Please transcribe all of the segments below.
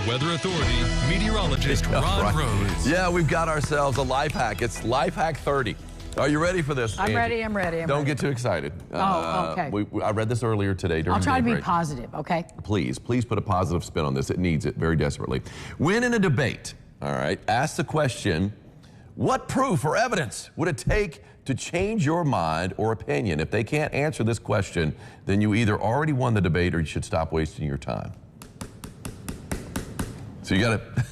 Weather Authority meteorologist Ron Rhodes. Yeah, we've got ourselves a life hack. It's Life Hack 30. Are you ready for this, I'm Angie? ready. Don't get too excited. Okay. I read this earlier today during I'll try to be break. positive, okay? Please put a positive spin on this. It needs it very desperately. When in a debate, all right, ask the question, what proof or evidence would it take to change your mind or opinion? If they can't answer this question, then you either already won the debate or you should stop wasting your time. So you got to,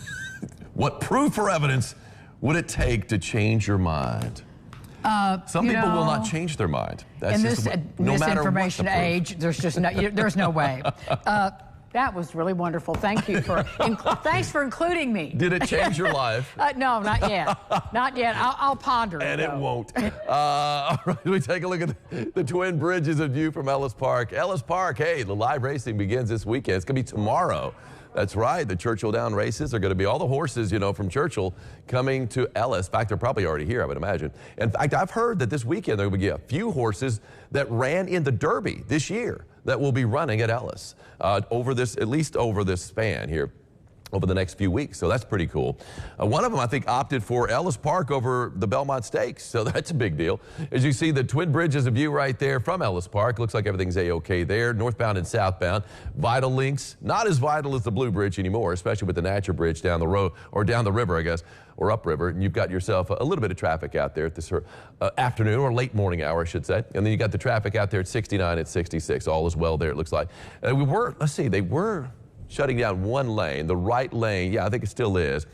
what proof or evidence would it take to change your mind? Some people will not change their mind. That's in just this no matter misinformation what the proof. age, there's just there's no way. That was really wonderful. Thank you for thanks for including me. Did it change your life? No, not yet. Not yet. I'll ponder it. And though. it won't. All right, we take a look at the Twin Bridges of view from Ellis Park. Ellis Park, hey, the live racing begins this weekend. It's going to be tomorrow. That's right. The Churchill Down races are going to be all the horses, you know, from Churchill coming to Ellis. In fact, they're probably already here, I would imagine. In fact, I've heard that this weekend there will be a few horses that ran in the Derby this year that will be running at Ellis at least over this span here over the next few weeks, so that's pretty cool. One of them, I think, opted for Ellis Park over the Belmont Stakes, so that's a big deal. As you see, the Twin Bridges of view right there from Ellis Park. Looks like everything's A-OK there, northbound and southbound. Vital links, not as vital as the Blue Bridge anymore, especially with the Natcher Bridge down the road, or down the river, I guess, or upriver, and you've got yourself a little bit of traffic out there at this afternoon or late morning hour, I should say. And then you got the traffic out there at 69 and 66. All is well there, it looks like. They were shutting down one lane, the right lane. Yeah, I think it still is.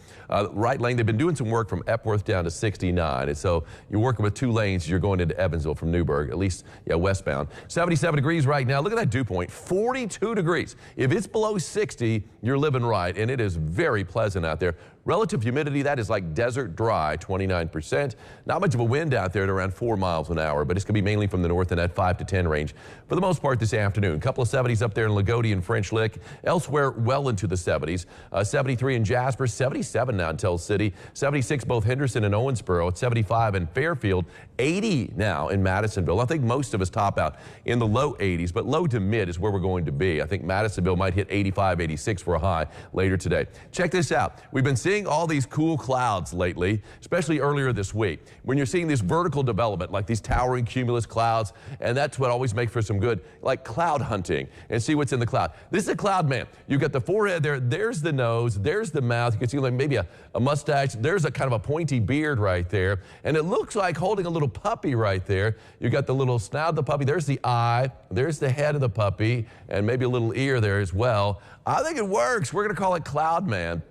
Right lane, they've been doing some work from Epworth down to 69. And so you're working with two lanes as you're going into Evansville from Newburgh, at least, yeah, westbound. 77 degrees right now. Look at that dew point, 42 degrees. If it's below 60, you're living right, and it is very pleasant out there. Relative humidity, that is like desert dry, 29%. Not much of a wind out there at around 4 miles an hour, but it's going to be mainly from the north in that 5 to 10 range for the most part this afternoon. A couple of 70s up there in Lagodi and French Lick. Elsewhere, well into the 70s. 73 in Jasper, 77 now in Tell City, 76 both Henderson and Owensboro, at 75 in Fairfield, 80 now in Madisonville. I think most of us top out in the low 80s, but low to mid is where we're going to be. I think Madisonville might hit 85, 86 for a high later today. Check this out. We've been seeing all these cool clouds lately, especially earlier this week. When you're seeing this vertical development, like these towering cumulus clouds, and that's what always makes for some good, like cloud hunting, and see what's in the cloud. This is a cloud man. You've got the forehead there, there's the nose, there's the mouth. You can see like maybe a mustache. There's a kind of a pointy beard right there, and it looks like holding a little puppy right there. You got the little snout of the puppy. There's the eye. There's the head of the puppy, and maybe a little ear there as well. I think it works. We're going to call it Cloud Man.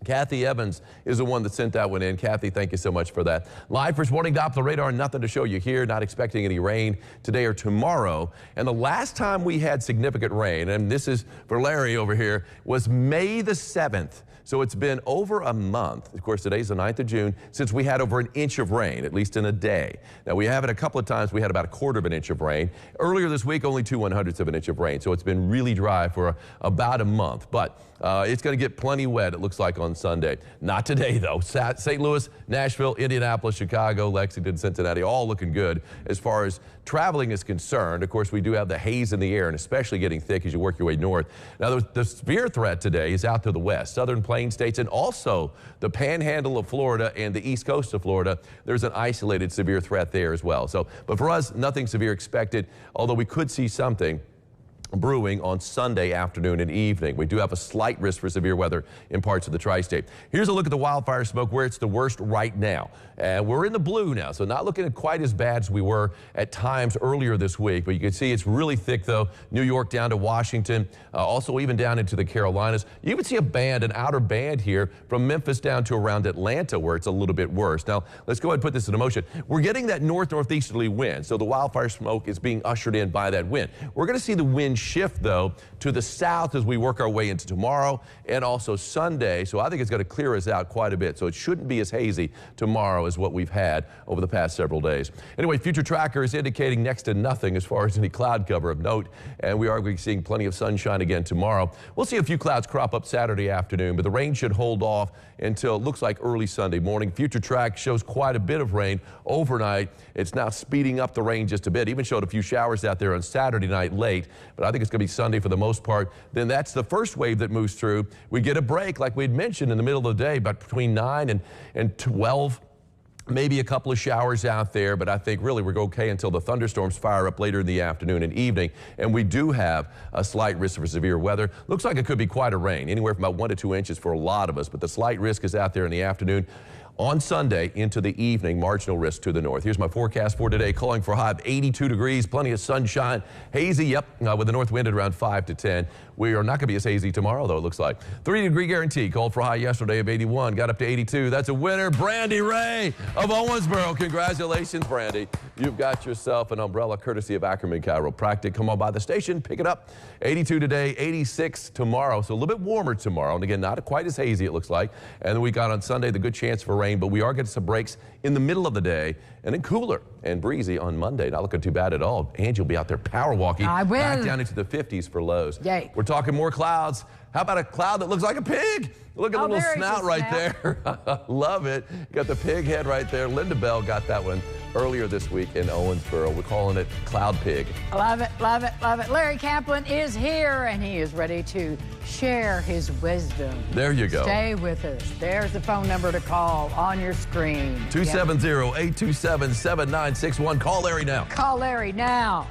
Kathy Evans is the one that sent that one in. Kathy, thank you so much for that. Live first morning Doppler radar, nothing to show you here. Not expecting any rain today or tomorrow. And the last time we had significant rain, and this is for Larry over here, was May the 7th. So it's been over a month. Of course, today's the 9th of June, since we had over an inch of rain, at least in a day. Now, we have it a couple of times. We had about a quarter of an inch of rain. Earlier this week, only 2/100ths of an inch of rain. So it's been really dry for about a month. But it's going to get plenty wet, it looks like, on Sunday. Not today, though. St. Louis, Nashville, Indianapolis, Chicago, Lexington, Cincinnati, all looking good as far as traveling is concerned. Of course, we do have the haze in the air, and especially getting thick as you work your way north. Now, the severe threat today is out to the west, southern plain states, and also the panhandle of Florida and the east coast of Florida. There's an isolated severe threat there as well. So, but for us, nothing severe expected, although we could see something brewing on Sunday afternoon and evening. We do have a slight risk for severe weather in parts of the tri-state. Here's a look at the wildfire smoke where it's the worst right now. And we're in the blue now, so not looking quite as bad as we were at times earlier this week. But you can see it's really thick, though. New York down to Washington, also even down into the Carolinas. You even see an outer band here from Memphis down to around Atlanta, where it's a little bit worse. Now, let's go ahead and put this into motion. We're getting that northeasterly wind, so the wildfire smoke is being ushered in by that wind. We're going to see the wind shift, though, to the south as we work our way into tomorrow and also Sunday. So I think it's going to clear us out quite a bit. So it shouldn't be as hazy tomorrow as what we've had over the past several days. Anyway, Future Tracker is indicating next to nothing as far as any cloud cover of note. And we are going to be seeing plenty of sunshine again tomorrow. We'll see a few clouds crop up Saturday afternoon, but the rain should hold off until it looks like early Sunday morning. Future Track shows quite a bit of rain overnight. It's now speeding up the rain just a bit. Even showed a few showers out there on Saturday night late. But I think think it's going to be Sunday for the most part. Then that's the first wave that moves through. We get a break, like we'd mentioned, in the middle of the day, but between 9 and 12. Maybe a couple of showers out there, but I think really we're okay until the thunderstorms fire up later in the afternoon and evening. And we do have a slight risk for severe weather. Looks like it could be quite a rain, anywhere from about 1 to 2 inches for a lot of us, but the slight risk is out there in the afternoon. On Sunday into the evening, marginal risk to the north. Here's my forecast for today, calling for a high of 82 degrees, plenty of sunshine. Hazy, yep, with the north wind at around 5 to 10. We are not going to be as hazy tomorrow, though, it looks like. 3-degree guarantee, called for a high yesterday of 81, got up to 82. That's a winner, Brandy Ray of Owensboro. Congratulations, Brandy. You've got yourself an umbrella courtesy of Ackerman Chiropractic. Come on by the station, pick it up. 82 today, 86 tomorrow, so a little bit warmer tomorrow. And again, not quite as hazy, it looks like. And then we got on Sunday the good chance for rain, but we are getting some breaks in the middle of the day, and then cooler and breezy on Monday. Not looking too bad at all. Angie will be out there power walking. I will. Back down into the 50s for lows. Yay. We're talking more clouds. How about a cloud that looks like a pig? Look at the little snout right there. Love it. Got the pig head right there. Linda Bell got that one earlier this week in Owensboro. We're calling it Cloud Pig. Love it, love it, love it. Larry Kaplan is here, and he is ready to share his wisdom. There you go. Stay with us. There's the phone number to call on your screen. 270-827-7961. Call Larry now. Call Larry now.